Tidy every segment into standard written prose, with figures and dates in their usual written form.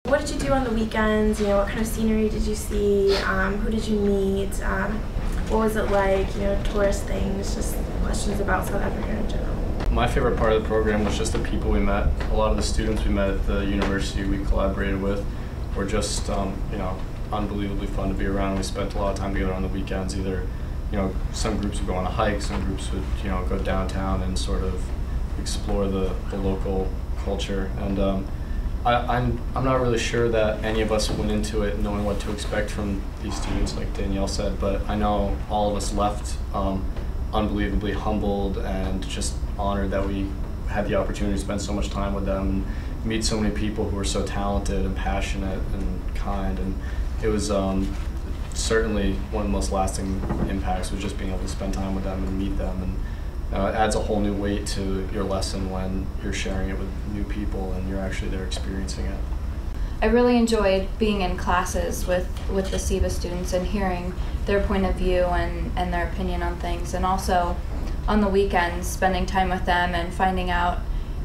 What did you do on the weekends? You know, what kind of scenery did you see? Who did you meet? What was it like? You know, tourist things, just questions about South Africa in general. My favorite part of the program was just the people we met. A lot of the students we met at the university we collaborated with were just, you know, unbelievably fun to be around. We spent a lot of time together on the weekends. Either, you know, some groups would go on a hike, some groups would, you know, go downtown and sort of explore the local culture. And I'm not really sure that any of us went into it knowing what to expect from these students, like Danielle said, but I know all of us left unbelievably humbled and just honored that we had the opportunity to spend so much time with them and meet so many people who were so talented and passionate and kind. And it was certainly one of the most lasting impacts was just being able to spend time with them and meet them. And it adds a whole new weight to your lesson when you're sharing it with new people and you're actually there experiencing it. I really enjoyed being in classes with the SEBA students and hearing their point of view and their opinion on things, and also on the weekends spending time with them and finding out,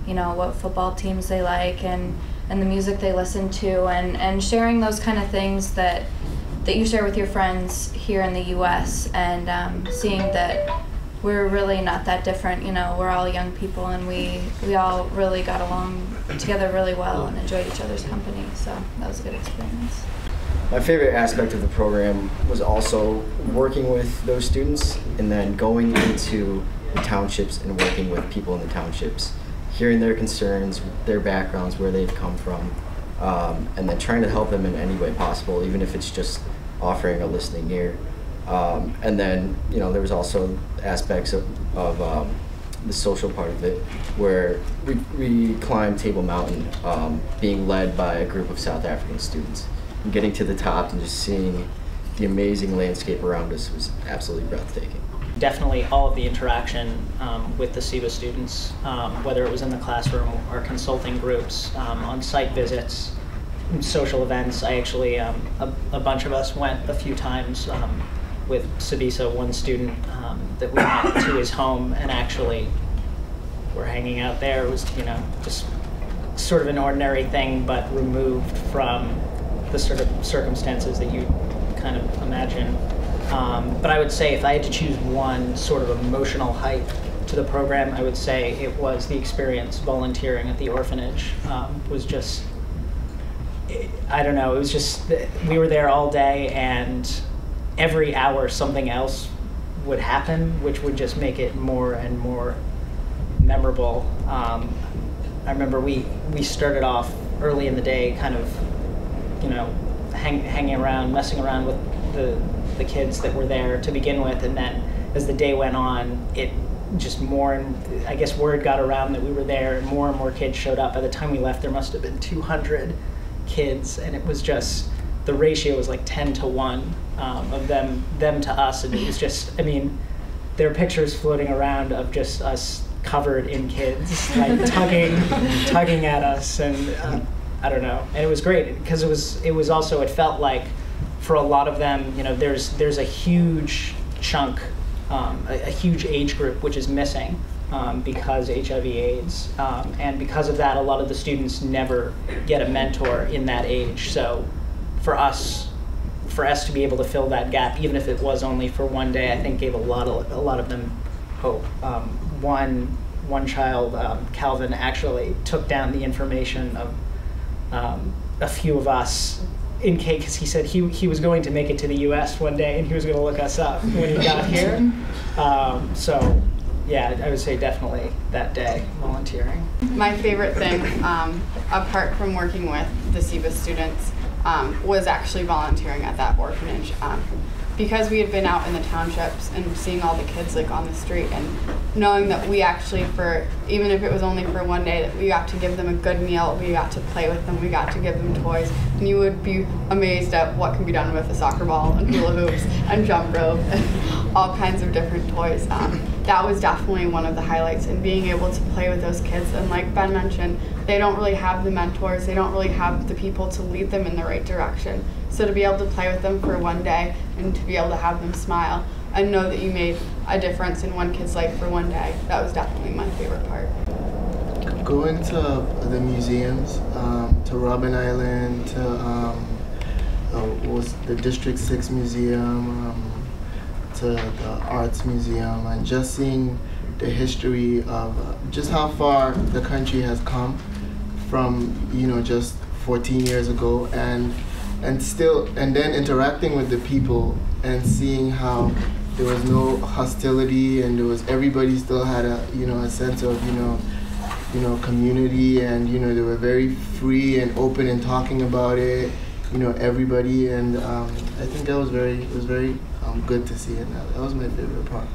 you know, what football teams they like and the music they listen to, and sharing those kind of things that you share with your friends here in the US, and seeing that we're really not that different. You know, we're all young people and we all really got along together really well and enjoyed each other's company, so that was a good experience. My favorite aspect of the program was also working with those students and then going into the townships and working with people in the townships, hearing their concerns, their backgrounds, where they've come from, and then trying to help them in any way possible, even if it's just offering a listening ear. And then, you know, there was also aspects of the social part of it, where we climbed Table Mountain, being led by a group of South African students. And getting to the top and just seeing the amazing landscape around us was absolutely breathtaking. Definitely all of the interaction with the SEBA students, whether it was in the classroom or consulting groups, on-site visits, social events. I actually, a bunch of us went a few times with Sabisa, one student that we went to his home and actually were hanging out there. It was, you know, just sort of an ordinary thing, but removed from the sort of circumstances that you kind of imagine. But I would say if I had to choose one sort of emotional height to the program, I would say it was the experience volunteering at the orphanage. Was just, I don't know, it was just, we were there all day and every hour something else would happen, which would just make it more and more memorable. I remember we started off early in the day kind of, you know, hanging around, messing around with the kids that were there to begin with, and then as the day went on, it just more, and I guess word got around that we were there, and more kids showed up. By the time we left, there must have been 200 kids, and it was just, the ratio was like 10 to 1 of them to us, and it was just, I mean, there are pictures floating around of just us covered in kids, like tugging at us, and I don't know, and it was great because it was also, it felt like for a lot of them, you know, there's a huge chunk, a huge age group which is missing because HIV/AIDS, and because of that, a lot of the students never get a mentor in that age. So for us to be able to fill that gap, even if it was only for one day, I think gave a lot of them hope. One child, Calvin, actually took down the information of a few of us in case, because he said he was going to make it to the US one day and he was going to look us up when he got here. So yeah, I would say definitely that day, volunteering. My favorite thing, apart from working with the SEBA students, was actually volunteering at that orphanage. Because we had been out in the townships and seeing all the kids like on the street, and knowing that we actually, for even if it was only for one day, that we got to give them a good meal, we got to play with them, we got to give them toys, and you would be amazed at what can be done with a soccer ball and hula hoops and jump rope and all kinds of different toys. That was definitely one of the highlights, and being able to play with those kids. And like Ben mentioned, they don't really have the mentors, they don't really have the people to lead them in the right direction. So to be able to play with them for one day and to be able to have them smile and know that you made a difference in one kid's life for one day, that was definitely my favorite part. going to the museums, to Robben Island, to what was the District 6 Museum, to the Arts Museum, and just seeing the history of just how far the country has come from, you know, just 14 years ago, and then interacting with the people and seeing how there was no hostility, and everybody still had a sense of community, and they were very free and open in talking about it, everybody, and I think that was very good to see, and that was my favorite part.